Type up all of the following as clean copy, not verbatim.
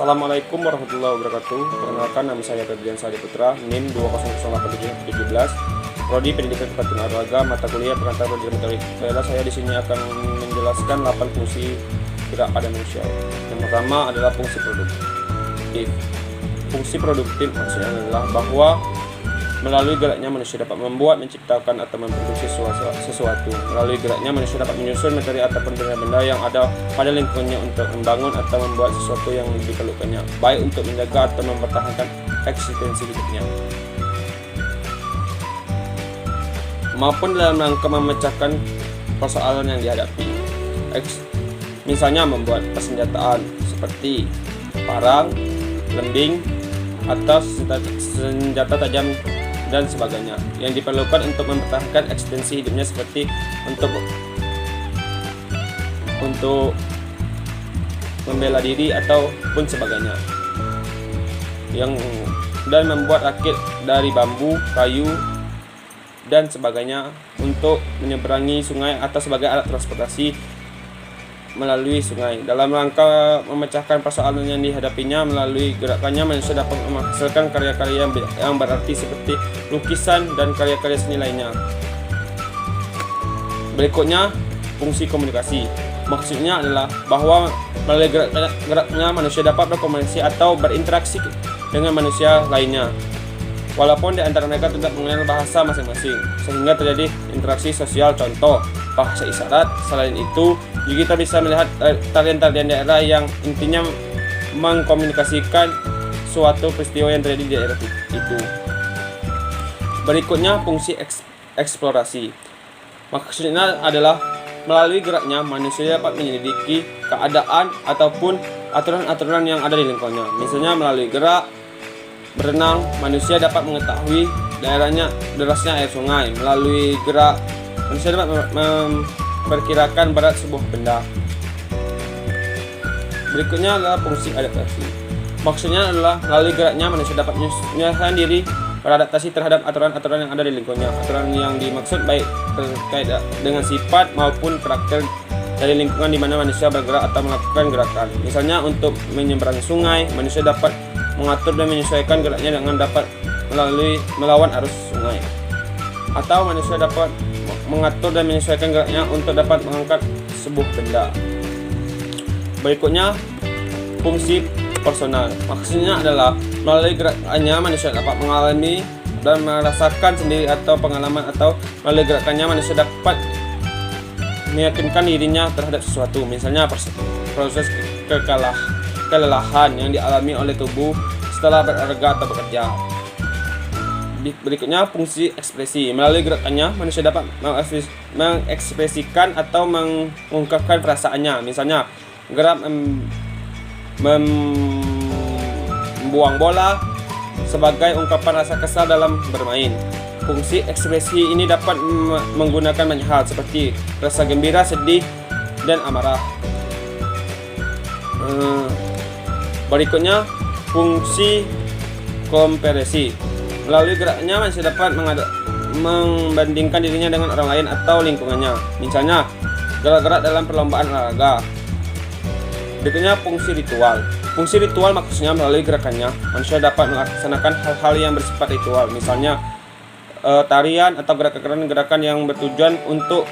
Assalamualaikum warahmatullahi wabarakatuh. Perkenalkan, nama saya Febrian Sadi Putra, NIM 2008717, Prodi Pendidikan Kepatuhan Olahraga, mata kuliah Pengantar Belajar Motorik. Saya di sini akan menjelaskan 8 fungsi gerak pada manusia. Yang pertama adalah fungsi produktif. Fungsi produktif maksudnya adalah bahwa melalui geraknya manusia dapat membuat, menciptakan, atau memproduksi sesuatu. Melalui geraknya manusia dapat menyusun materi ataupun benda-benda yang ada pada lingkungannya untuk membangun atau membuat sesuatu yang diperlukannya, baik untuk menjaga atau mempertahankan eksistensi hidupnya, maupun dalam rangka memecahkan persoalan yang dihadapi. Misalnya membuat persenjataan seperti parang, lembing, atau senjata tajam dan sebagainya yang diperlukan untuk mempertahankan eksistensi hidupnya, seperti untuk membela diri ataupun sebagainya, dan membuat rakit dari bambu, kayu, dan sebagainya untuk menyeberangi sungai atau sebagai alat transportasi melalui sungai. Dalam rangka memecahkan persoalan yang dihadapinya, melalui gerakannya manusia dapat menghasilkan karya-karya yang berarti seperti lukisan dan karya-karya seni lainnya. Berikutnya, fungsi komunikasi. Maksudnya adalah bahwa melalui geraknya manusia dapat berkomunikasi atau berinteraksi dengan manusia lainnya, walaupun di antara mereka tidak mengenal bahasa masing-masing, sehingga terjadi interaksi sosial, contoh bahasa isyarat. Selain itu, juga kita bisa melihat tarian-tarian daerah yang intinya mengkomunikasikan suatu peristiwa yang terjadi di daerah itu. Berikutnya, fungsi eksplorasi. Maksudnya adalah melalui geraknya manusia dapat menyelidiki keadaan ataupun aturan-aturan yang ada di lingkungannya. Misalnya melalui gerak berenang, manusia dapat mengetahui daerahnya derasnya air sungai. Melalui gerak manusia dapat memperkirakan berat sebuah benda. Berikutnya adalah fungsi adaptasi. Maksudnya adalah melalui geraknya manusia dapat menyesuaikan diri beradaptasi terhadap aturan-aturan yang ada di lingkungannya. Aturan yang dimaksud baik terkait dengan sifat maupun karakter dari lingkungan di mana manusia bergerak atau melakukan gerakan. Misalnya untuk menyeberangi sungai, manusia dapat mengatur dan menyesuaikan geraknya dengan dapat melawan arus sungai. Atau manusia dapat mengatur dan menyesuaikan geraknya untuk dapat mengangkat sebuah benda. Berikutnya, fungsi personal. Maksudnya adalah melalui gerakannya manusia dapat mengalami dan merasakan sendiri atau pengalaman, atau melalui gerakannya manusia dapat meyakinkan dirinya terhadap sesuatu. Misalnya proses kelelahan yang dialami oleh tubuh setelah berolahraga atau bekerja. Berikutnya, fungsi ekspresi. Melalui gerakannya manusia dapat mengekspresikan atau mengungkapkan perasaannya. Misalnya gerak membuang bola sebagai ungkapan rasa kesal dalam bermain. Fungsi ekspresi ini dapat menggunakan banyak hal seperti rasa gembira, sedih, dan amarah. Berikutnya, fungsi komparasi. Melalui geraknya manusia dapat membandingkan dirinya dengan orang lain atau lingkungannya. Misalnya gerak-gerak dalam perlombaan olahraga. Berikutnya, fungsi ritual. Fungsi ritual maksudnya melalui gerakannya manusia dapat melaksanakan hal-hal yang bersifat ritual. Misalnya tarian atau gerakan-gerakan yang bertujuan untuk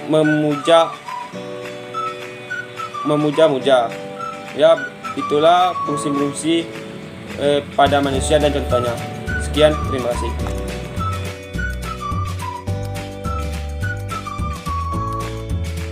memuja-muja. Ya, itulah fungsi-fungsi pada manusia dan contohnya. Sekian, terima kasih.